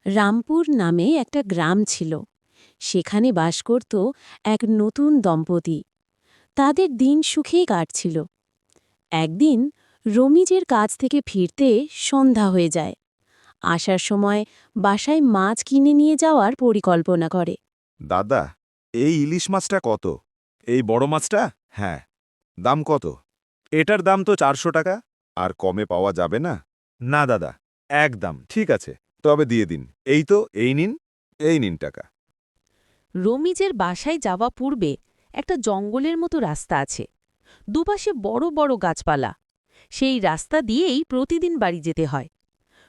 রামপুর নামে একটা গ্রাম ছিল। সেখানে বাস করত এক নতুন দম্পতি। তাদের দিন সুখেই কাটছিল। একদিন রমিজের কাজ থেকে ফিরতে সন্ধ্যা হয়ে যায়। আসার সময় বাসায় মাছ কিনে নিয়ে যাওয়ার পরিকল্পনা করে। দাদা, এই ইলিশ মাছটা কত? এই বড় মাছটা? হ্যাঁ। দাম কত? এটার দাম তো 400 টাকা। আর কমে পাওয়া যাবে না? না দাদা, একদম ঠিক আছে। তবে দিয়ে দিন। এই নিন টাকা। রমিজের বাসায় যাওয়া পূর্বে একটা জঙ্গলের মতো রাস্তা আছে। দুপাশে বড় বড় গাছপালা। সেই রাস্তা দিয়েই প্রতিদিন বাড়ি যেতে হয়।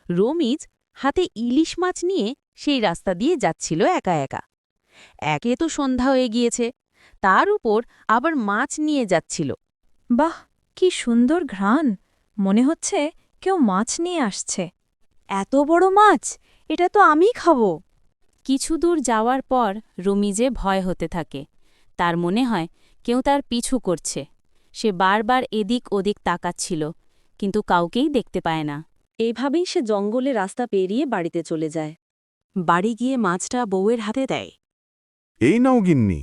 রমিজ হাতে ইলিশ মাছ নিয়ে সেই রাস্তা দিয়ে যাচ্ছিল একা একা। একে তো সন্ধ্যা হয়ে গিয়েছে, তার উপর আবার মাছ নিয়ে যাচ্ছিল। বাহ, কি সুন্দর ঘ্রাণ! মনে হচ্ছে কেউ মাছ নিয়ে আসছে। এত বড় মাছ, এটা তো আমিই খাবো। কিছু দূর যাওয়ার পর রমিজে ভয় হতে থাকে। তার মনে হয় কেউ তার পিছু করছে। সে বারবার এদিক ওদিক তাকাচ্ছিল, কিন্তু কাউকেই দেখতে পায় না। এভাবেই সে জঙ্গলে রাস্তা পেরিয়ে বাড়িতে চলে যায়। বাড়ি গিয়ে মাছটা বউয়ের হাতে দেয়। এই নাও গিন্নি,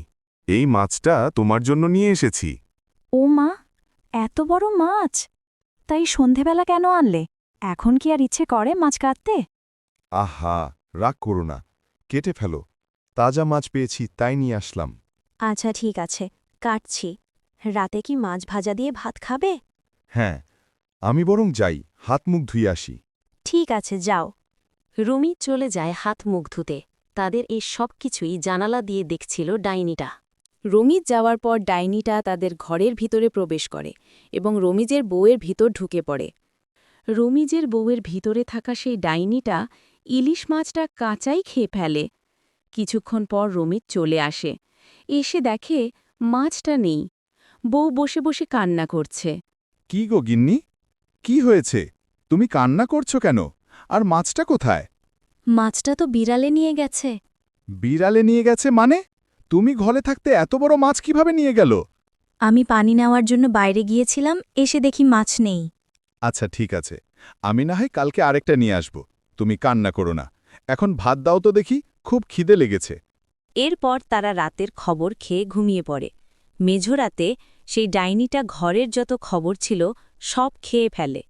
এই মাছটা তোমার জন্য নিয়ে এসেছি। ও মা, এত বড় মাছ! তাই সন্ধেবেলা কেন আনলে? এখন কি আর ইচ্ছে করে মাছ কাটতে? আহা, রাগ করো না, কেটে ফেলো। তাজা মাছ পেয়েছি, তাই নিয়ে আসলাম। আচ্ছা ঠিক আছে, কাটছি। রাতে কি মাছ ভাজা দিয়ে ভাত খাবে? হ্যাঁ, আমি বরং যাই, হাত মুখ ধুয়ে আসি। ঠিক আছে, যাও। রুমি চলে যায় হাত মুখ ধুতে। তাদের এই সব কিছুই জানালা দিয়ে দেখছিল ডাইনিটা। রমিজ যাওয়ার পর ডাইনিটা তাদের ঘরের ভিতরে প্রবেশ করে এবং রমিজের বউয়ের ভিতর ঢুকে পড়ে। রমিজের বউয়ের ভিতরে থাকা সেই ডাইনিটা ইলিশ মাছটা কাঁচাই খেয়ে ফেলে। কিছুক্ষণ পর রমিজ চলে আসে। এসে দেখে মাছটা নেই। বউ বসে বসে কান্না করছে। কি গো গিন্নি, কি হয়েছে? তুমি কান্না করছো কেন? আর মাছটা কোথায়? মাছটা তো বিড়ালে নিয়ে গেছে। বিড়ালে নিয়ে গেছে মানে? তুমি ঘরে থাকতে এত বড় মাছ কিভাবে নিয়ে গেল? আমি পানি নেওয়ার জন্য বাইরে গিয়েছিলাম, এসে দেখি মাছ নেই। আচ্ছা ঠিক আছে, আমি না হয় কালকে আরেকটা নিয়ে আসব। তুমি কান্না করো না। এখন ভাত দাও তো দেখি, খুব খিদে লেগেছে। এরপর তারা রাতের খবর খেয়ে ঘুমিয়ে পড়ে। মেঝরাতে সেই ডাইনিটা ঘরের যত খবর ছিল সব খেয়ে ফেলে।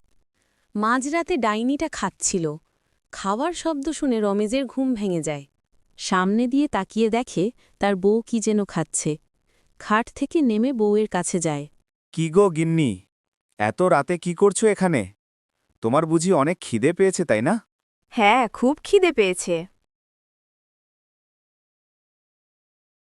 মাঝরাতে ডাইনিটা খাচ্ছিল। খাওয়ার শব্দ শুনে রমেজের ঘুম ভেঙে যায়। সামনে দিয়ে তাকিয়ে দেখে তার বউ কি যেন খাচ্ছে। খাট থেকে নেমে বউয়ের কাছে যায়। কি গো গিন্নি, এত রাতে কি করছো এখানে? তোমার বুঝি অনেক খিদে পেয়েছে, তাই না? হ্যাঁ, খুব খিদে পেয়েছে।